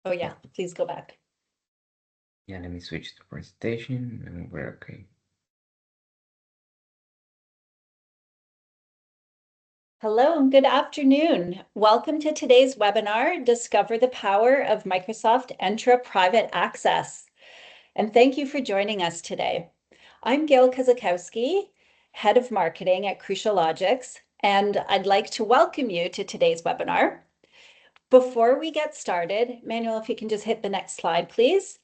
Oh yeah, please go back. Yeah, let me switch to presentation and we're okay. Hello and good afternoon. Welcome to today's webinar, Discover the Power of Microsoft Entra Private Access. And thank you for joining us today. I'm Gail Kozakowski, Head of Marketing at Crucial Logics, and I'd like to welcome you to today's webinar. Before we get started, Manuel, if you can just hit the next slide, please.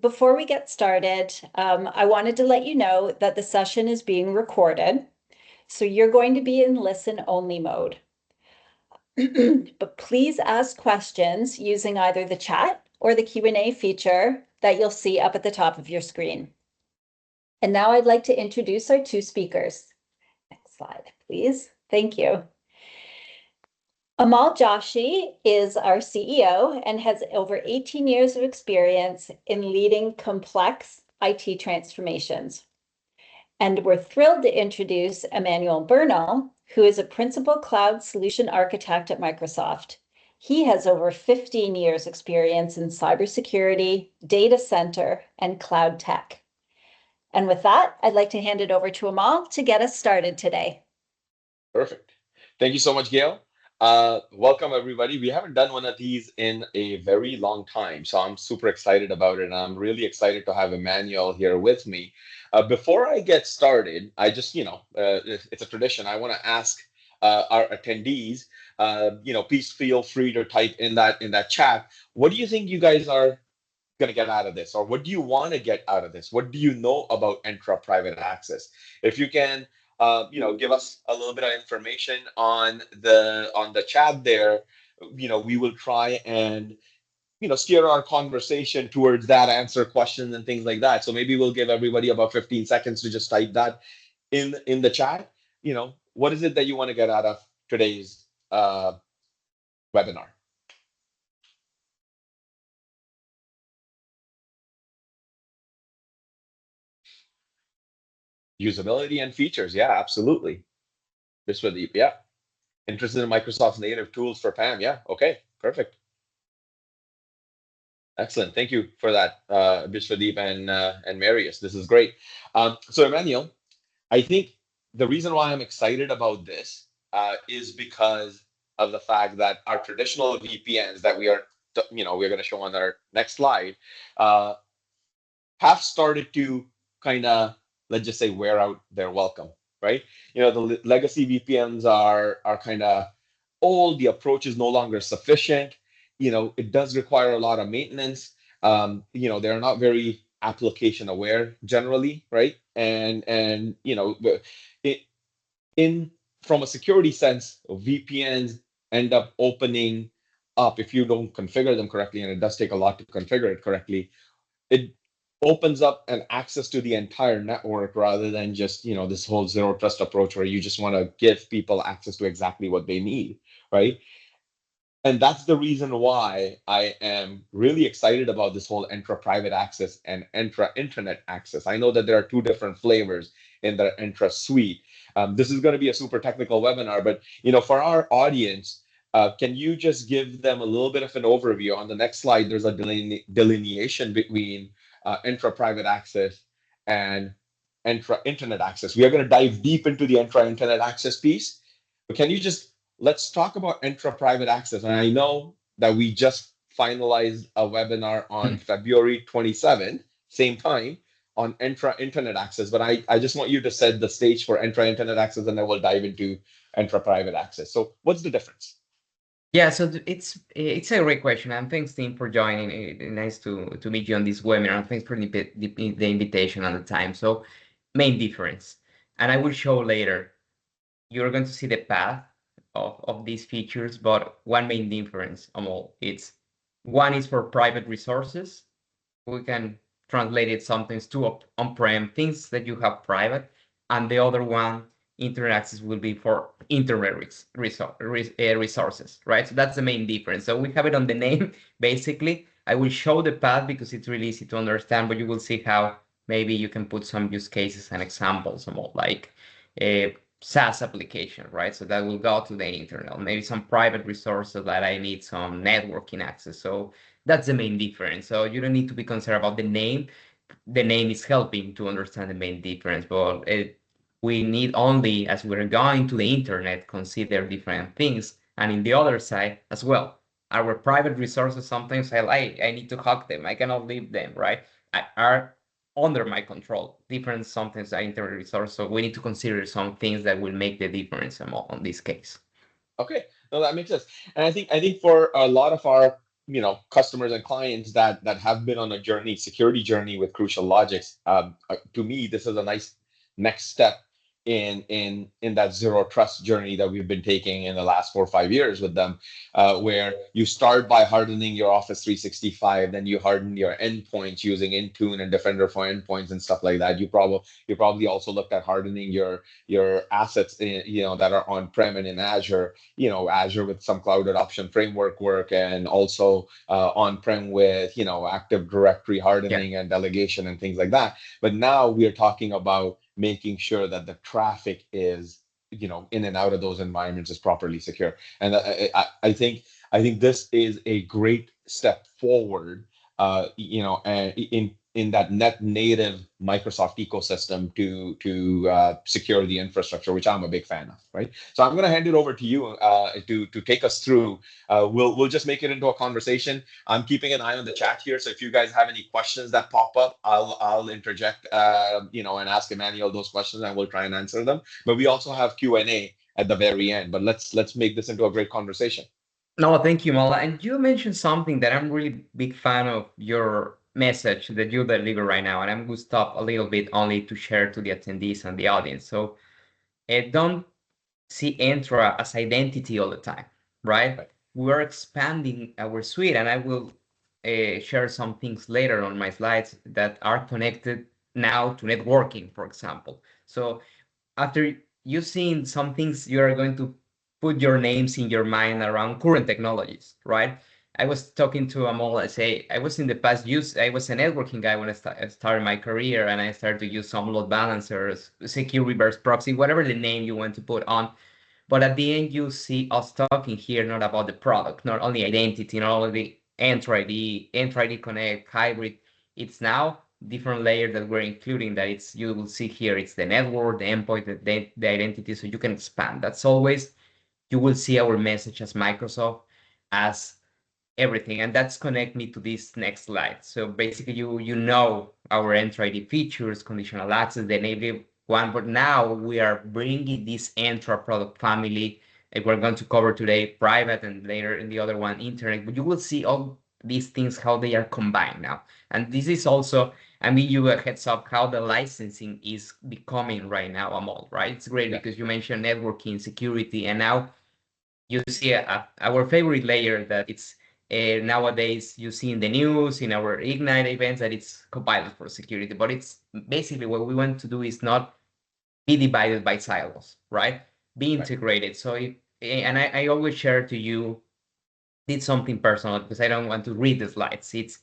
Before we get started, I wanted to let you know that the session is being recorded. So you're going to be in listen-only mode. But please ask questions using either the chat or the Q&A feature that you'll see up at the top of your screen. And now I'd like to introduce our two speakers. Next slide, please. Thank you. Amal Joshi is our CEO and has over 18 years of experience in leading complex IT transformations. And we're thrilled to introduce Emmanuel Bernal, who is a principal cloud solution architect at Microsoft. He has over 15 years experience in cybersecurity, data center, and cloud tech. And with that, I'd like to hand it over to Amal to get us started today. Perfect. Thank you so much, Gail. Welcome, everybody. We haven't done one of these in a very long time, so I'm super excited about it. And I'm really excited to have Emmanuel here with me. Before I get started, I just, it's a tradition. I want to ask our attendees, please feel free to type in that chat. What do you think you guys are going to get out of this, or what do you want to get out of this? What do you know about Entra Private Access? If you can, give us a little bit of information on the chat there. We will try and steer our conversation towards that, answer questions and things like that. So maybe we'll give everybody about 15 seconds to just type that in the chat. What is it that you want to get out of today's webinar? Usability and features. Yeah, absolutely. Biswadeep, yeah. Interested in Microsoft's native tools for PAM. Yeah, okay, perfect. Excellent. Thank you for that, Biswadeep and Marius. This is great. So Emmanuel, I think the reason why I'm excited about this is because of the fact that our traditional VPNs that we're going to show on our next slide have started to kind of, let's just say, wear out their welcome, right? The legacy VPNs are kind of old. The approach is no longer sufficient. It does require a lot of maintenance. They're not very application aware generally, right? And it, in from a security sense, VPNs end up opening up if you don't configure them correctly, and it does take a lot to configure it correctly. It opens up an access to the entire network rather than just this whole zero trust approach where you just want to give people access to exactly what they need, right? And that's the reason why I am really excited about this whole Entra Private Access and Entra Internet Access. I know that there are two different flavors in the Entra suite. This is going to be a super technical webinar, but for our audience, can you just give them a little bit of an overview? On the next slide, there's a delineation between Entra Private Access and Entra Internet Access. We are going to dive deep into the Entra Internet Access piece, but can you just let's talk about Entra Private Access. And I know that we just finalized a webinar on February 27th, same time, on Entra Internet Access. But I just want you to set the stage for Entra Internet Access, and then we'll dive into Entra Private Access. So what's the difference? Yeah, so it's a great question, and thanks, team, for joining. Nice to meet you on this webinar, and thanks for the invitation and the time. So, main difference, and I will show later. You're going to see the path of these features, but one main difference, Amol, it's one is for private resources. We can translate it sometimes to on-prem things that you have private, and the other one, internet access, will be for internet resources, right? So that's the main difference. So we have it on the name, basically. I will show the path because it's really easy to understand, but you will see how maybe you can put some use cases and examples, like SaaS application, right? So that will go to the internet, maybe some private resources that I need some networking access. So that's the main difference. So you don't need to be concerned about the name. The name is helping to understand the main difference, but we need only, as we're going to the internet, consider different things. And in the other side as well, our private resources, sometimes I need to hack them. I cannot leave them, right? Are under my control. Different sometimes are internet resources. So we need to consider some things that will make the difference on this case. Okay, no, that makes sense. And I think for a lot of our customers and clients that have been on a journey, security journey with Crucial Logics, to me, this is a nice next step in that zero trust journey that we've been taking in the last 4 or 5 years with them, where you start by hardening your Office 365, then you harden your endpoints using Intune and Defender for endpoints and stuff like that. You probably also looked at hardening your assets that are on-prem and in Azure, Azure with some cloud adoption framework work, and also on-prem with Active Directory hardening and delegation and things like that. But now we are talking about making sure that the traffic is in and out of those environments is properly secure. And I think this is a great step forward, and in that net native Microsoft ecosystem to secure the infrastructure, which I'm a big fan of, right? So I'm going to hand it over to you to take us through. We'll just make it into a conversation. I'm keeping an eye on the chat here, so if you guys have any questions that pop up, I'll interject, and ask Emmanuel those questions, and we'll try and answer them. But we also have Q&A at the very end. But let's make this into a great conversation. No, thank you, Mala. And you mentioned something that I'm really big fan of your message that you deliver right now. And I'm going to stop a little bit only to share to the attendees and the audience. So don't see Entra as identity all the time, right? We're expanding our suite, and I will share some things later on my slides that are connected now to networking, for example. So after you've seen some things, you are going to put your names in your mind around current technologies, right? I was talking to Amol. I say I was in the past I was a networking guy when I started my career, and I started to use some load balancers, secure reverse proxy, whatever the name you want to put on. But at the end, you see us talking here not about the product, not only identity, not only Entra ID, Entra ID Connect, hybrid. It's now different layer that we're including that you will see here, it's the network, the endpoint, the identity, so you can expand. That's always, you will see our message as Microsoft as everything, and that's connect me to this next slide. So basically, you know our Entra ID features, conditional access, the native one, but now we are bringing this Entra product family. And we're going to cover today private, and later in the other one internet. But you will see all these things how they are combined now, and this is also, I mean, you a heads up how the licensing is becoming right now, Amol, right? It's great because you mentioned networking, security, and now you see our favorite layer that it's nowadays you see in the news, in our Ignite events, that it's Copilot for security. But it's basically what we want to do is not be divided by silos, right? Be integrated. So, and I always share to you, did something personal because I don't want to read the slides. It's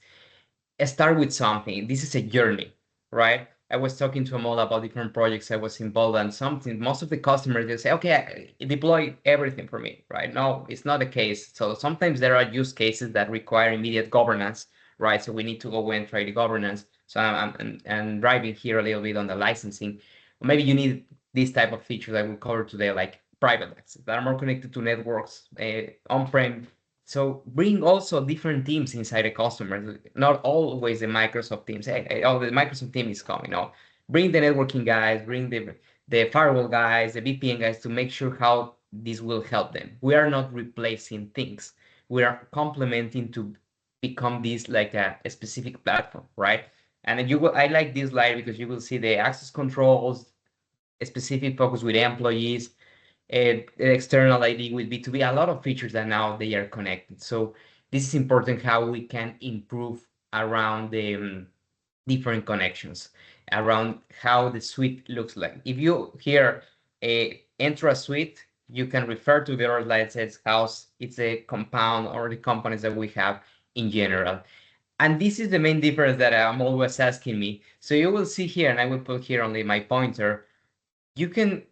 start with something. This is a journey, right? I was talking to Amol about different projects I was involved in. Something, most of the customers, they say, okay, deploy everything for me, right? No, it's not the case. So sometimes there are use cases that require immediate governance, right? So we need to go and try the governance. So I'm driving here a little bit on the licensing. Or maybe you need this type of feature that we cover today, like private access that are more connected to networks, on-prem. So bring also different teams inside a customer, not always the Microsoft teams. Hey, oh, the Microsoft team is coming. No, bring the networking guys, bring the firewall guys, the VPN guys to make sure how this will help them. We are not replacing things. We are complementing to become this like a specific platform, right? And you will, I like this slide because you will see the access controls, a specific focus with employees, external ID with B2B, a lot of features that now they are connected. So this is important how we can improve around the different connections, around how the suite looks like. If you hear a Entra suite, you can refer to the other slide that says how it's a compound or the components that we have in general. And this is the main difference that I'm always asking me. So you will see here, and I will put here only my pointer, you can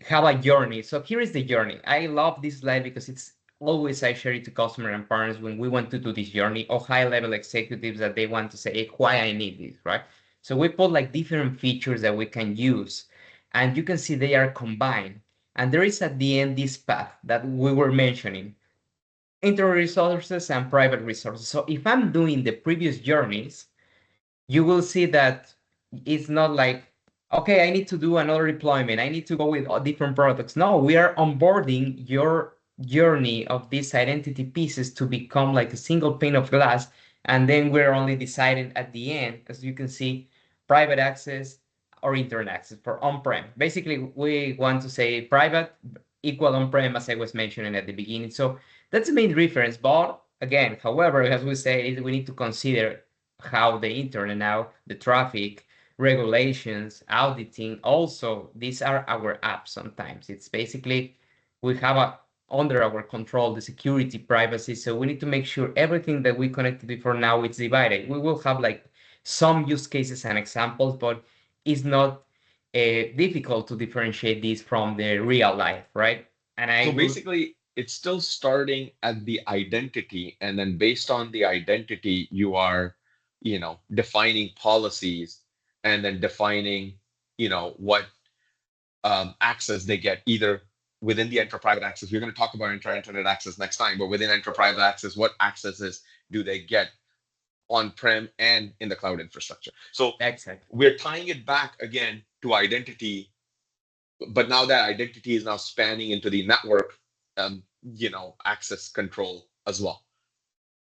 have a journey. So here is the journey. I love this slide because it's always I share it to customer and partners when we want to do this journey, or high level executives that they want to say, hey, why I need this, right? So we put like different features that we can use, and you can see they are combined. And there is at the end this path that we were mentioning, internal resources and private resources. So if I'm doing the previous journeys, you will see that it's not like, okay, I need to do another deployment. I need to go with different products. No, we are onboarding your journey of these identity pieces to become like a single pane of glass. And then we're only deciding at the end, as you can see, private access or internet access for on-prem. Basically, we want to say private equal on-prem, as I was mentioning at the beginning. So that's the main difference. But again, however, as we say, we need to consider how the internet now, the traffic, regulations, auditing, also, these are our apps sometimes. It's basically, we have under our control, the security, privacy. So we need to make sure everything that we connected before now is divided. We will have like some use cases and examples, but it's not difficult to differentiate these from the real life, right? And So basically, it's still starting at the identity, and then based on the identity, you are, defining policies, and then defining, what access they get either within the Entra Private Access. We're going to talk about Internet Access next time, but within Entra Private Access, what accesses do they get on-prem and in the cloud infrastructure? So exactly, we're tying it back again to identity, but now that identity is now spanning into the network, access control as well.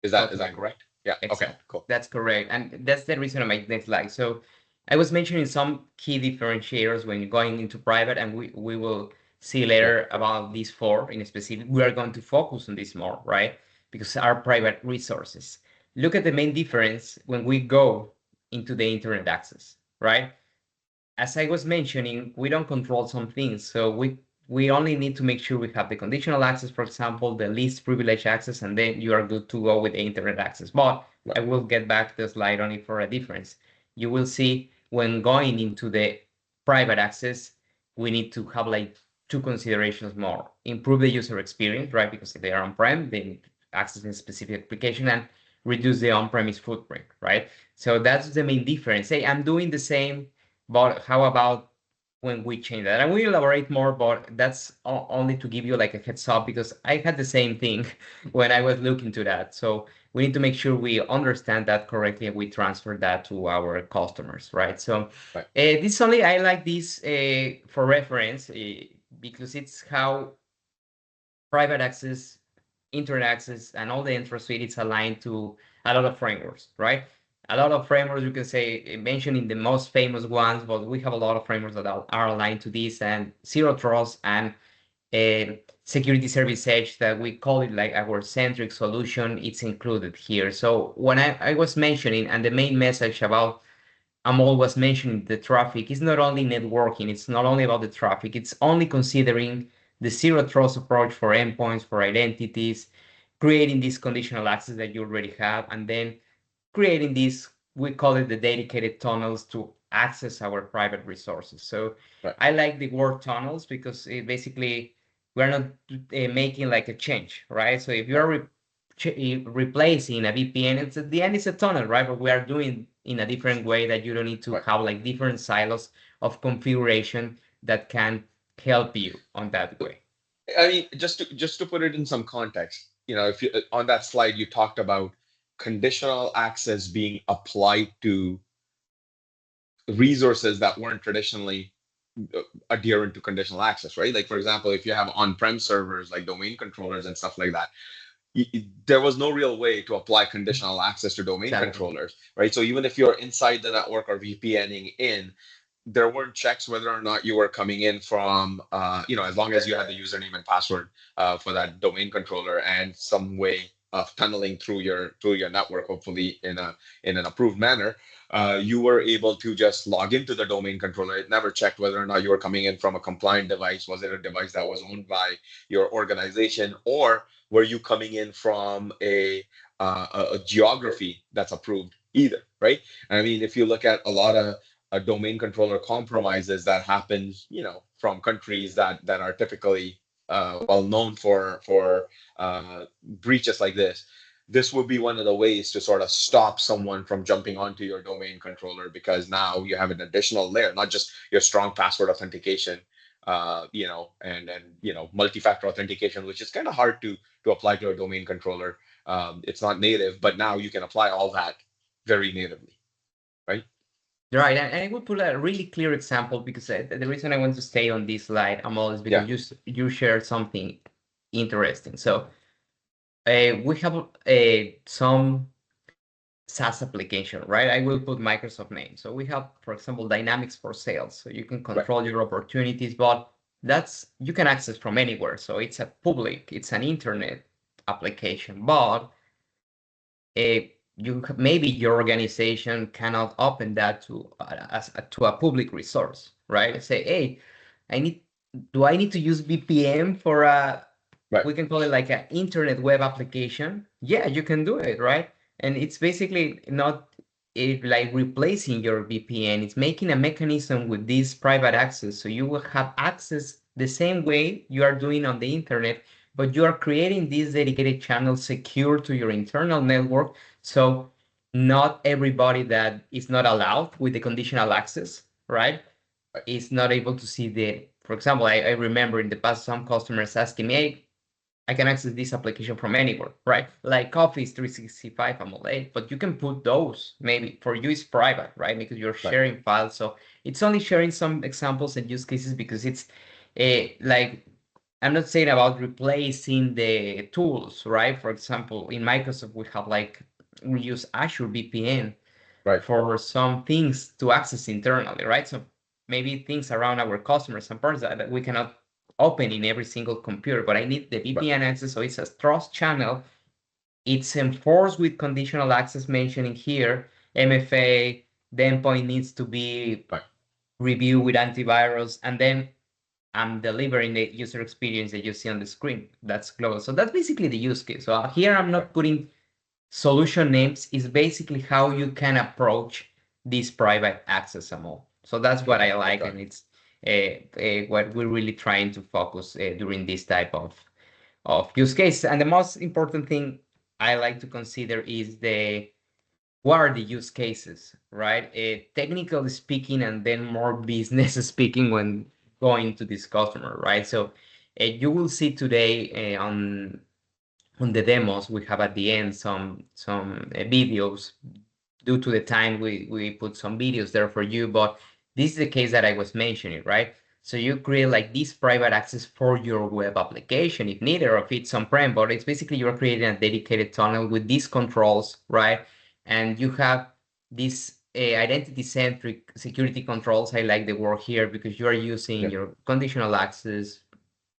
Is that correct? Yeah. Exactly. Okay, cool. That's correct. And that's the reason of my next slide. So I was mentioning some key differentiators when going into private, and we will see later about these four in specific. We are going to focus on this more, right? Because our private resources. Look at the main difference when we go into the internet access, right? As I was mentioning, we don't control some things. So we only need to make sure we have the conditional access, for example, the least privileged access, and then you are good to go with the internet access. But I will get back to the slide only for a difference. You will see when going into the private access, we need to have like two considerations more. Improve the user experience, right? Because if they are on-prem, they need access in specific application, and reduce the on-premise footprint, right? So that's the main difference. Hey, I'm doing the same, but how about when we change that? And we elaborate more, but that's only to give you like a heads up, because I had the same thing when I was looking to that. So we need to make sure we understand that correctly and we transfer that to our customers, right? So this only, I like this for reference because it's how private access, internet access, and all the Entra suite is aligned to a lot of frameworks, right? A lot of frameworks, you can say, mentioning the most famous ones, but we have a lot of frameworks that are aligned to this, and Zero Trust and Security Service Edge, that we call it like our centric solution, it's included here. So when I was mentioning, and the main message about I'm always mentioning the traffic, it's not only networking, it's not only about the traffic, it's only considering the zero trust approach for endpoints, for identities, creating this conditional access that you already have, and then creating these, we call it the dedicated tunnels to access our private resources. So I like the word tunnels because it basically, we're not making like a change, right? So if you're replacing a VPN, it's at the end, it's a tunnel, right? But we are doing in a different way that you don't need to have like different silos of configuration that can help you on that way. I mean, just to put it in some context, if you on that slide you talked about conditional access being applied to resources that weren't traditionally adherent to conditional access, right? Like, for example, if you have on-prem servers like domain controllers and stuff like that, there was no real way to apply conditional access to domain controllers, right? So even if you're inside the network or VPNing in, there weren't checks whether or not you were coming in from, as long as you had the username and password for that domain controller and some way of tunneling through your network, hopefully in an approved manner, you were able to just log into the domain controller. It never checked whether or not you were coming in from a compliant device. Was it a device that was owned by your organization, or were you coming in from a geography that's approved either, right? I mean, if you look at a lot of domain controller compromises that happens, from countries that are typically well known for breaches like this would be one of the ways to sort of stop someone from jumping onto your domain controller, because now you have an additional layer, not just your strong password authentication, and multi-factor authentication, which is kind of hard to apply to a domain controller. It's not native, but now you can apply all that very natively, right? Right, and I will put a really clear example, because the reason I want to stay on this slide, Amal, is Yeah. because you shared something interesting. So we have some SaaS application, right? I will put Microsoft name. So we have, for example, Dynamics for Sales. So you can control your opportunities, but you can access from anywhere. So it's it's an internet application, but maybe your organization cannot open that to a public resource, right? Say, hey, do I need to use VPN for we can call it like an internet web application? Yeah, you can do it, right? And it's basically not like replacing your VPN. It's making a mechanism with this private access, so you will have access the same way you are doing on the internet, but you are creating this dedicated channel secure to your internal network. So not everybody that is not allowed with the conditional access, right, is not able to see for example, I remember in the past some customers asking me, hey, I can access this application from anywhere, right? Like Office 365 AMOLED, but you can put those, maybe for you it's private, right? Because you're sharing files. So it's only sharing some examples and use cases, because it's like, I'm not saying about replacing the tools, right? For example, in Microsoft, we use Azure VPN for some things to access internally, right? So maybe things around our customers and parts that we cannot open in every single computer, but I need the VPN access, so it's a trust channel. It's enforced with conditional access mentioning here, MFA, the endpoint needs to be reviewed with antivirus, and then I'm delivering the user experience that you see on the screen. That's global. So that's basically the use case. So here I'm not putting solution names, is basically how you can approach this private access MO. So that's what I like, and it's what we're really trying to focus during this type of use case. And the most important thing I like to consider is what are the use cases, right? Technically speaking, and then more business speaking when going to this customer, right? So you will see today on the demos we have at the end some videos. Due to the time, we put some videos there for you, but this is the case that I was mentioning, right? So you create like this private access for your web application if needed, or if it's on-prem, but it's basically you're creating a dedicated tunnel with these controls, right? And you have this identity-centric security controls. I like the word here, because you are using your conditional access,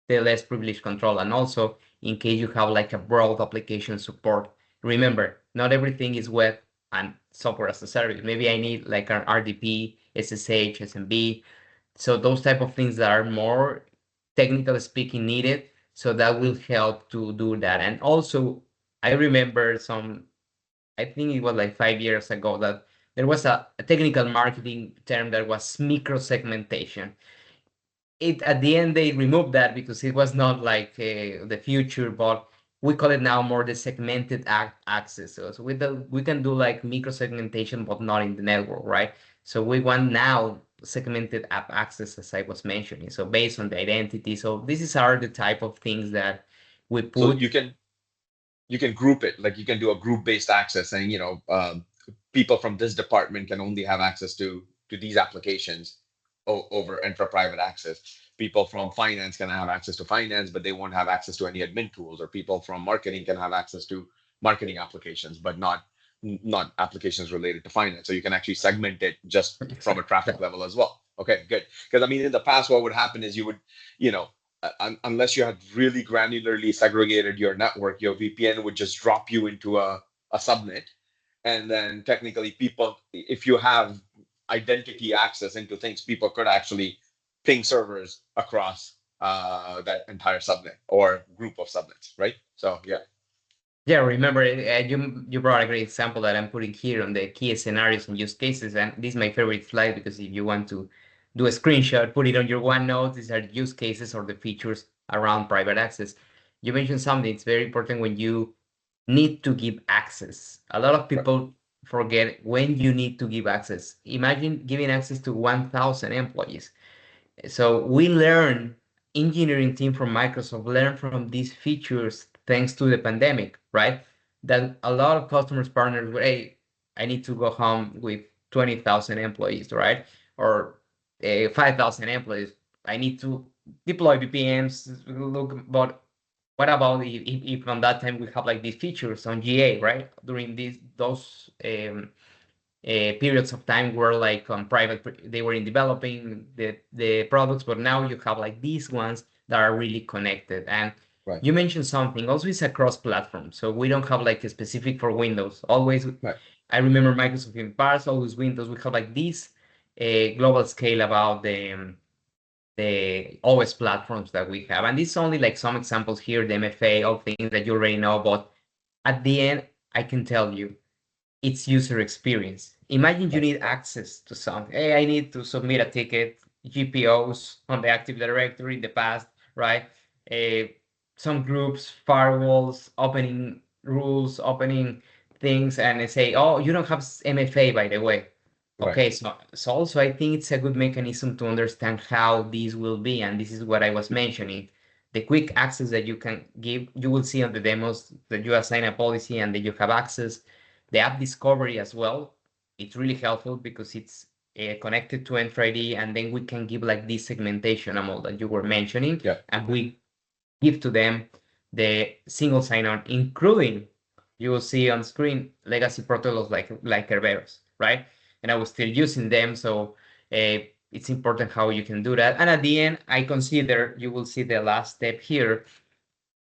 the less privileged control, and also in case you have like a broad application support. Remember, not everything is web and software as a service. Maybe I need like an RDP, SSH, SMB. So those type of things that are more technically speaking needed. So that will help to do that. And also, I remember I think it was like 5 years ago, that there was a technical marketing term that was micro-segmentation. At the end they removed that because it was not like the future, but we call it now more the segmented access. So we can do like micro segmentation, but not in the network, right? So we want now segmented app access, as I was mentioning, so based on the identity. So these are the type of things that we put. So you can group it, like you can do a group-based access, saying, people from this department can only have access to these applications over Entra Private Access. People from finance can have access to finance, but they won't have access to any admin tools. Or people from marketing can have access to marketing applications, but not applications related to finance. So you can actually segment it just from a traffic level as well. Okay, good. Because I mean, in the past, what would happen is you would, unless you had really granularly segregated your network, your VPN would just drop you into a subnet. And then technically people, if you have identity access into things, people could actually ping servers across that entire subnet or group of subnets, right? So yeah. Yeah, remember, you brought a great example that I'm putting here on the key scenarios and use cases, and this is my favorite slide, because if you want to do a screenshot, put it on your OneNote. These are use cases or the features around private access. You mentioned something, it's very important when you need to give access. A lot of people forget when you need to give access. Imagine giving access to 1,000 employees. So we learn, engineering team from Microsoft learned from these features thanks to the pandemic, right? That a lot of customers partners were, hey, I need to go home with 20,000 employees, right? Or 5,000 employees. I need to deploy VPNs. Look, but what about if on that time we have like these features on GA, right? During those periods of time where like on private, they were in developing the products, but now you have like these ones that are really connected. And you mentioned something also, is across platform, so we don't have like a specific for Windows always. I remember Microsoft in parts, always Windows, we have like this global scale about the OS platforms that we have. And this is only like some examples here, the MFA, all things that you already know, but at the end, I can tell you, it's user experience. Imagine you need access to something. Hey, I need to submit a ticket, GPOs on the Active Directory in the past, right? Some groups, firewalls, opening rules, opening things, and they say, oh, you don't have MFA, by the way. Okay, so also I think it's a good mechanism to understand how these will be, and this is what I was mentioning. The quick access that you can give, you will see on the demos that you assign a policy and that you have access. The app discovery as well, it's really helpful because it's connected to Entra ID, and then we can give like this segmentation amount that you were mentioning, and we give to them the single sign-on, including, you will see on screen, legacy protocols like Kerberos, right? And I was still using them, so it's important how you can do that. And at the end, I consider, you will see the last step here,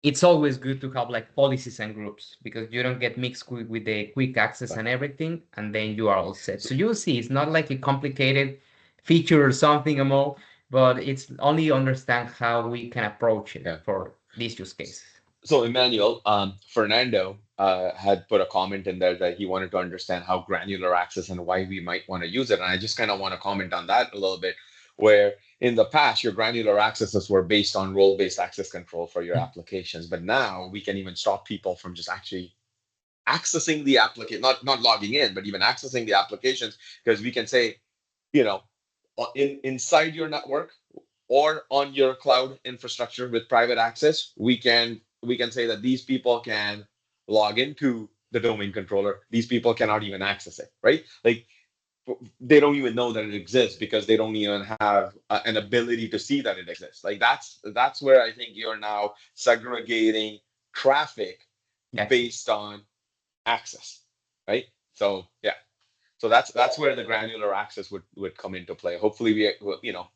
it's always good to have like policies and groups, because you don't get mixed with the quick access and everything, and then you are all set. So you'll see it's not like a complicated feature or something more, but it's only understand how we can approach it for these use cases. So Emmanuel, Fernando had put a comment in there that he wanted to understand how granular access and why we might want to use it. And I just kind of want to comment on that a little bit, where in the past, your granular accesses were based on role-based access control for your applications. But now we can even stop people from just actually accessing the application, not logging in, but even accessing the applications, because we can say, you know, inside your network or on your cloud infrastructure with private access, we can say that these people can log into the domain controller. These people cannot even access it, right? Like they don't even know that it exists because they don't even have an ability to see that it exists. Like that's where I think you're now segregating traffic based on access, right? So yeah. So that's where the granular access would come into play. Hopefully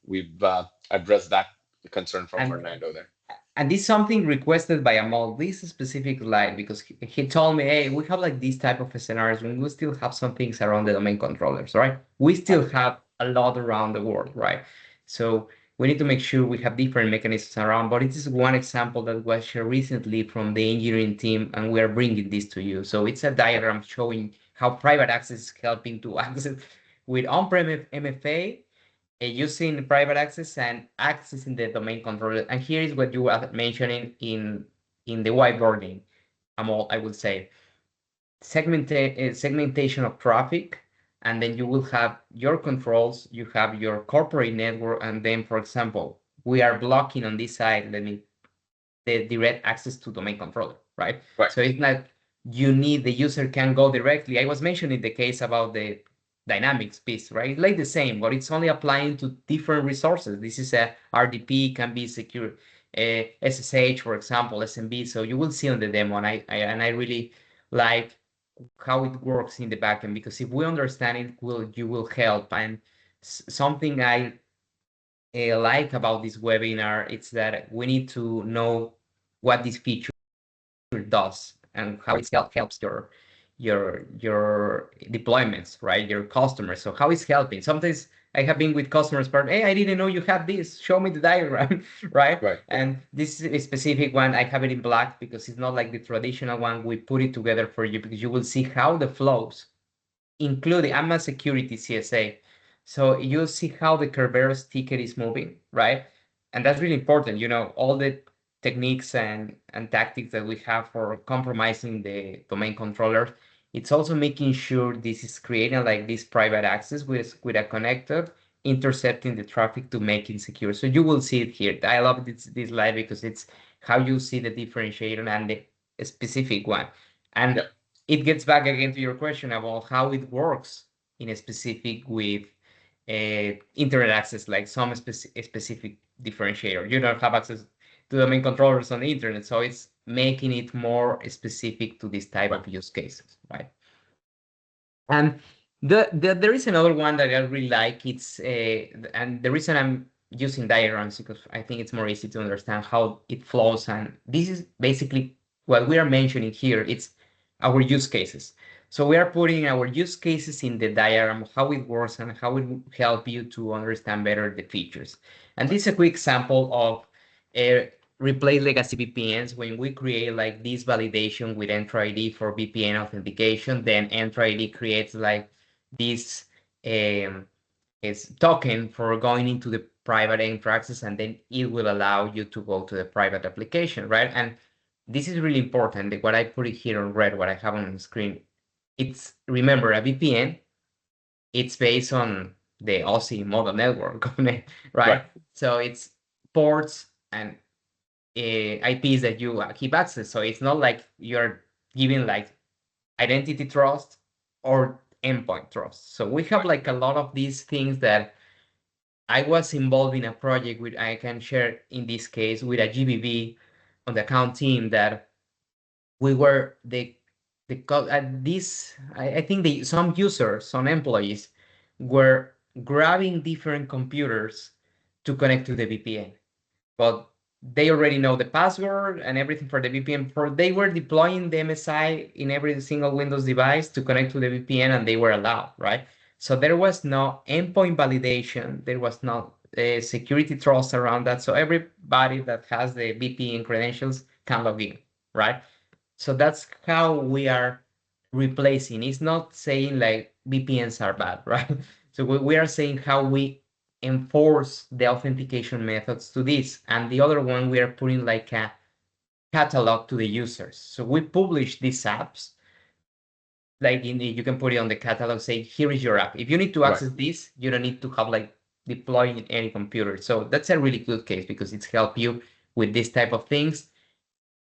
we've addressed that concern from Fernando there. And this is something requested by Amal, this specific slide, because he told me, hey, we have like these type of scenarios when we still have some things around the domain controllers, right? We still have a lot around the world, right? So we need to make sure we have different mechanisms around, but it is one example that was shared recently from the engineering team, and we are bringing this to you. So it's a diagram showing how private access is helping to access with on-prem MFA, using private access and accessing the domain controller. And here is what you were mentioning in the whiteboarding, I would say. Segmentation of traffic, and then you will have your controls, you have your corporate network, and then, for example, we are blocking on this side, the direct access to domain controller, right? So it's not you need the user can go directly. I was mentioning the case about the dynamics piece, right? Like the same, but it's only applying to different resources. This is a RDP, can be secure, SSH, for example, SMB. So you will see on the demo, and I really like how it works in the backend, because if we understand it, you will help. And something I like about this webinar, it's that we need to know what this feature does and how it helps your deployments, right? Your customers. So how it's helping. Sometimes I have been with customers, but hey, I didn't know you had this. Show me the diagram, right? And this is a specific one. I have it in black because it's not like the traditional one. We put it together for you because you will see how the flows, including, I'm a security CSA. So you'll see how the Kerberos ticket is moving, right? And that's really important. You know, all the techniques and tactics that we have for compromising the domain controller, it's also making sure this is creating like this private access with a connector, intercepting the traffic to make it secure. So you will see it here. I love this slide because it's how you see the differentiator and the specific one. And Yep. it gets back again to your question about how it works in a specific with internet access, like some specific differentiator. You don't have access to domain controllers on the internet, so it's making it more specific to this type of use cases, right? And there is another one that I really like. It's and the reason I'm using diagrams because I think it's more easy to understand how it flows. And this is basically what we are mentioning here. It's our use cases. So we are putting our use cases in the diagram, how it works and how it will help you to understand better the features. And this is a quick example of replace legacy VPNs. When we create like this validation with Entra ID for VPN authentication, then Entra ID creates like this is token for going into the private Entra access, and then it will allow you to go to the private application, right? And this is really important. What I put it here on red, what I have on the screen, it's, remember, a VPN, it's based on the Aussie mobile network, right? So it's ports and IPs that you keep access. So it's not like you're giving like identity trust or endpoint trust. So we have like a lot of these things that I was involved in a project with, I can share in this case with a GBV on the account team that we were this, I think some users, some employees were grabbing different computers to connect to the VPN. But they already know the password and everything for the VPN. They were deploying the MSI in every single Windows device to connect to the VPN, and they were allowed, right? So there was no endpoint validation. There was no security trust around that. So everybody that has the VPN credentials can log in, right? So that's how we are replacing. It's not saying like VPNs are bad, right? So we are saying how we enforce the authentication methods to this. And the other one, we are putting like a catalog to the users. So we publish these apps, like you can put it on the catalog, say, here is your app. If you need to access this, you don't need to have like deploying in any computer. So that's a really good case because it's help you with this type of things.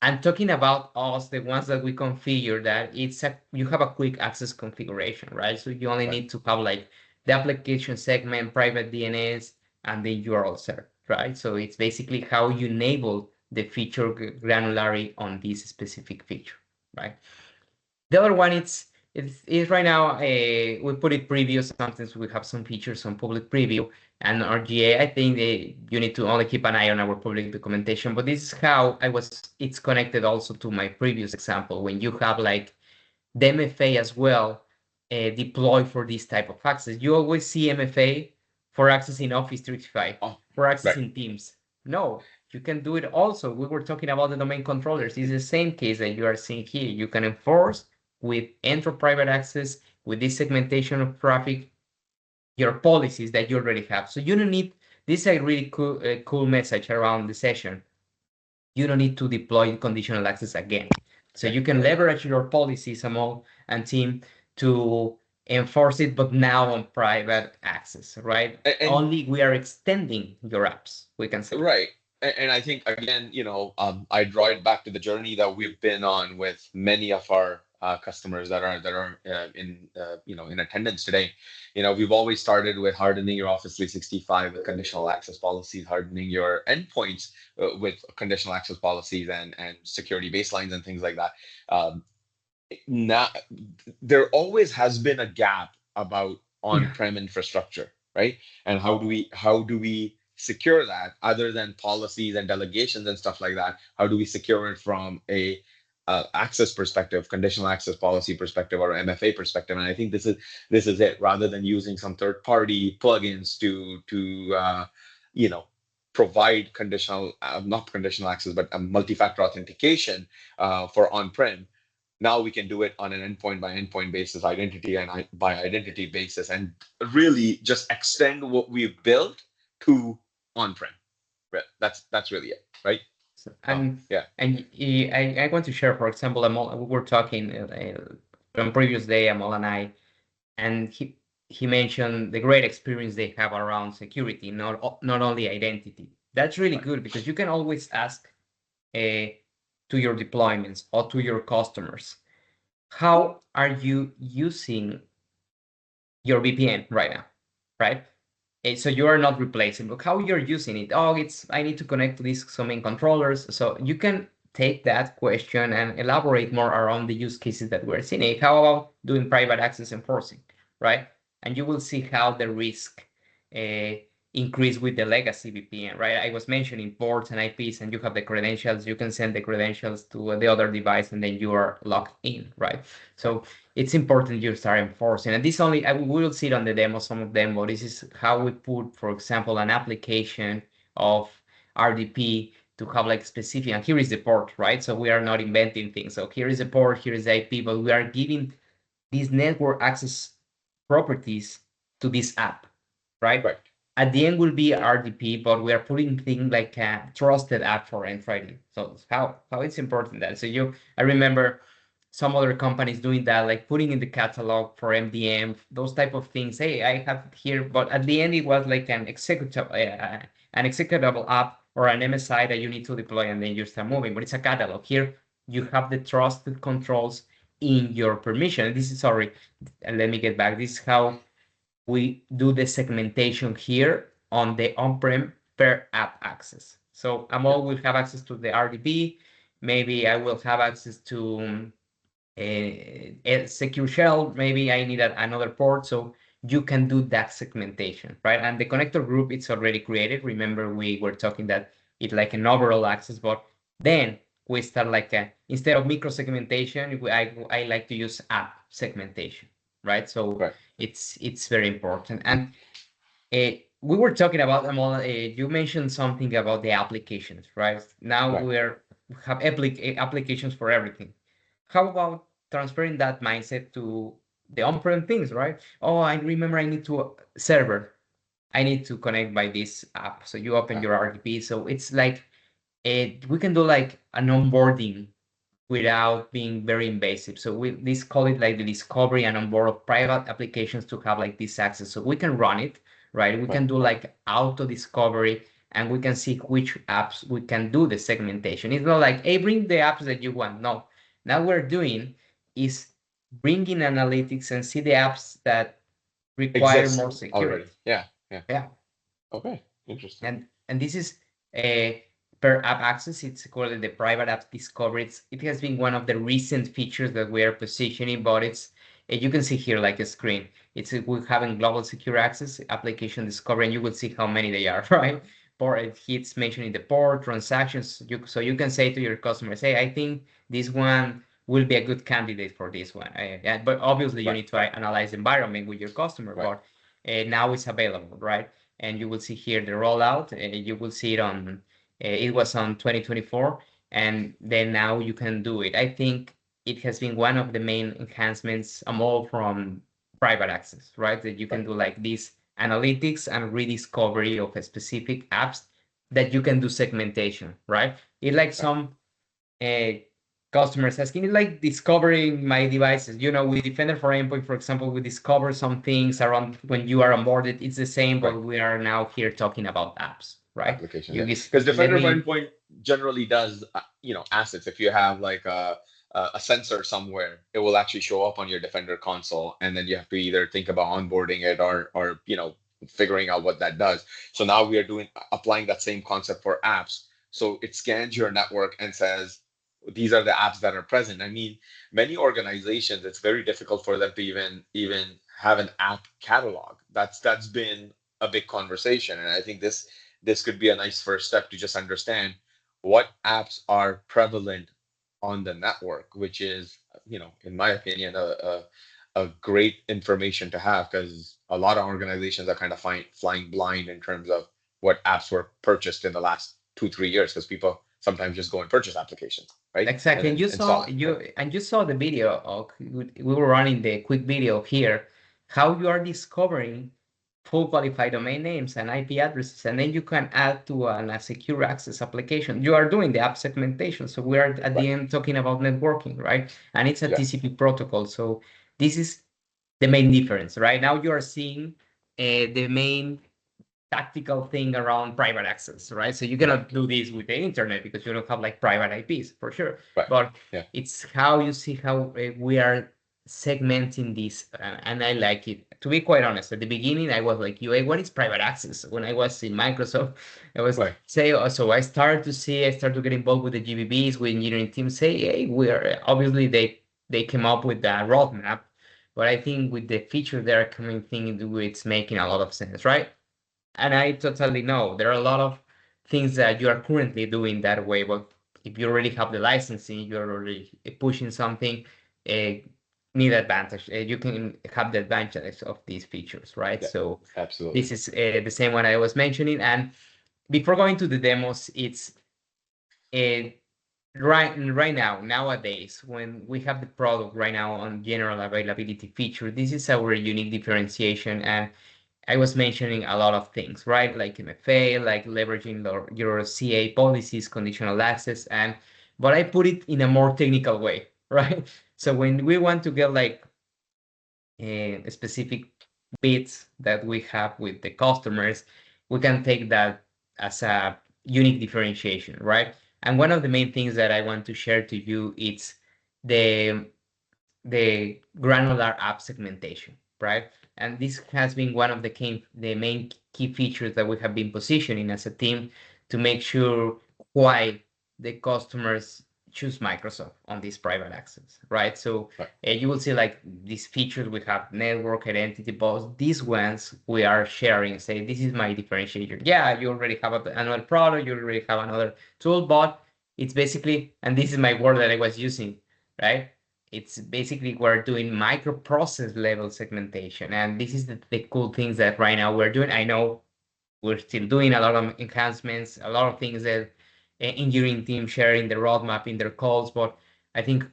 I'm talking about us, the ones that we configure, that you have a quick access configuration, right? So you only need to have like the application segment, private DNS, and then you are all set, right? So it's basically how you enable the feature granularity on this specific feature, right? The other one, it's right now, we put it preview. Sometimes we have some features on public preview and RGA. I think you need to only keep an eye on our public documentation, but this is how it's connected also to my previous example. When you have like the MFA as well, deploy for this type of access. You always see MFA for accessing Office 365, for accessing Teams. No, you can do it also. We were talking about the domain controllers. It's the same case that you are seeing here. You can enforce with Entra Private Access, with this segmentation of traffic, your policies that you already have. So you don't need, this is a really cool message around the session. You don't need to deploy conditional access again. So you can leverage your policies, Amol and team, to enforce it, but now on private access, right? Only we are extending your apps, we can say. Right. And I think, again, I draw it back to the journey that we've been on with many of our customers that are in attendance today. We've always started with hardening your Office 365 with conditional access policies, hardening your endpoints with conditional access policies and security baselines and things like that. Now, there always has been a gap about on-prem infrastructure, right? And how do we secure that other than policies and delegations and stuff like that? How do we secure it from a access perspective, conditional access policy perspective, or MFA perspective? And I think this is it. Rather than using some third-party plugins to provide conditional, not conditional access, but a multi-factor authentication for on-prem, now we can do it on an endpoint by endpoint basis, identity and by identity basis, and really just extend what we've built to on-prem. Right? That's really it, right? And Yeah. and I want to share, for example, we were talking on previous day, Amol and I, and he mentioned the great experience they have around security, not only identity. That's really good because you can always ask to your deployments or to your customers, how are you using your VPN right now, right? So you are not replacing, but how you're using it. Oh, I need to connect to these so many controllers. So you can take that question and elaborate more around the use cases that we're seeing. How about doing private access enforcing, right? And you will see how the risk uh, increase with the legacy VPN, right? I was mentioning ports and IPs, and you have the credentials. You can send the credentials to the other device, and then you are logged in, right? So it's important you start enforcing. And this only, we will see it on the demo, some of them, but this is how we put, for example, an application of RDP to have like specific, and here is the port, right? So we are not inventing things. So here is the port, here is the IP, but we are giving these network access properties to this app, right? Right. At the end will be RDP, but we are putting things like a trusted app for Entra ID. So how it's important that. So I remember some other companies doing that, like putting in the catalog for MDM, those type of things. Hey, I have it here, but at the end it was like an executable app or an MSI that you need to deploy and then you start moving. But it's a catalog. Here you have the trusted controls in your permission. This is sorry, and let me get back. This is how we do the segmentation here on the on-prem per app access. So Amol will have access to the RDP. Maybe I will have access to a secure shell. Maybe I need another port. So you can do that segmentation, right? And the connector group, it's already created. Remember, we were talking that it's like an overall access, but then we start like instead of micro segmentation, I like to use app segmentation, right? So Right. it's very important. And we were talking about Amol, you mentioned something about the applications, right? Now Right. we have applications for everything. How about transferring that mindset to the on-prem things, right? Oh, I remember I need to server. I need to connect by this app. So you open your RDP. So it's like we can do like an onboarding without being very invasive. So this call it like the discovery and onboard of private applications to have like this access. So we can run it, right? We can do like auto discovery and we can see which apps we can do the segmentation. It's not like, hey, bring the apps that you want. No, now we're doing is bringing analytics and see the apps that require Exists more security. already. Yeah. Yeah. Yeah. Okay. Interesting. And this is per app access. It's called the private app discovery. It has been one of the recent features that we are positioning, but it's you can see here like a screen. It's we're having global secure access, application discovery, and you will see how many they are, right? Port, it's mentioning the port, transactions. So you can say to your customers, hey, I think this one will be a good candidate for this one. But obviously you need to analyze the environment with your customer, but now it's available, right? And you will see here the rollout. You will see it on, it was on 2024, and then now you can do it. I think it has been one of the main enhancements all from private access, right? That you can do like this analytics and rediscovery of a specific apps that you can do segmentation, right? It like some customers asking it like discovering my devices. With Defender for Endpoint, for example, we discover some things around when you are onboarded. It's the same, but we are now here talking about apps, right? Applications. Because Defender for Endpoint generally does, assets. If you have like a sensor somewhere, it will actually show up on your Defender console, and then you have to either think about onboarding it or figuring out what that does. So now we are applying that same concept for apps. So it scans your network and says, these are the apps that are present. I mean, many organizations, it's very difficult for them to even have an app catalog. That's been a big conversation, and I think this could be a nice first step to just understand what apps are prevalent on the network, which is, in my opinion, a great information to have, because a lot of organizations are kind of flying blind in terms of what apps were purchased in the last 2-3 years, because people sometimes just go and purchase applications, right? Exactly. And And you install saw the video of we were running the quick video here, how you are discovering full qualified domain names and IP addresses, and then you can add to a secure access application. You are doing the app segmentation. So we are at the end talking about networking, right? And it's a TCP protocol. So this is the main difference, right? Now you are seeing the main tactical thing around private access, right? So you cannot do this with the internet because you don't have like private IPs for sure. But it's how you see how we are segmenting this, and I like it. To be quite honest, at the beginning I was like, "UA, what is private access?" When I was in Microsoft, I was say, so I started to get involved with the GBBs, with engineering teams. Say, hey, we are obviously they came up with that roadmap, but I think with the feature they're coming, it's making a lot of sense, right? And I totally know there are a lot of things that you are currently doing that way, but if you already have the licensing, you're already pushing something, need advantage. You can have the advantage of these features, right? So absolutely. This is the same one I was mentioning. And before going to the demos, it's right now, nowadays, when we have the product right now on general availability feature, this is our unique differentiation. And I was mentioning a lot of things, right? Like MFA, like leveraging your CA policies, conditional access, but I put it in a more technical way, right? So when we want to get like specific bits that we have with the customers, we can take that as a unique differentiation, right? And one of the main things that I want to share to you is the granular app segmentation, right? And this has been one of the main key features that we have been positioning as a team to make sure why the customers choose Microsoft on this private access, right? So you will see like these features, we have network, identity, both these ones we are sharing, say, this is my differentiator. Yeah, you already have another product, you already have another tool, but it's basically, and this is my word that I was using, right? It's basically we're doing microprocess level segmentation. And this is the cool things that right now we're doing. I know we're still doing a lot of enhancements, a lot of things that engineering team sharing the roadmap in their calls, but I think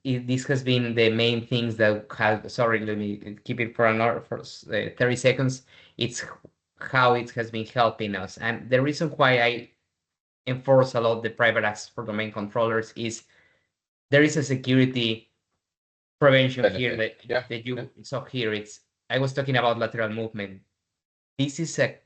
this has been the main things that have, sorry, let me keep it for another for 30 seconds. It's how it has been helping us. And the reason why I enforce a lot the private access for domain controllers is there is a security prevention here that you saw here. I was talking about lateral movement. This is a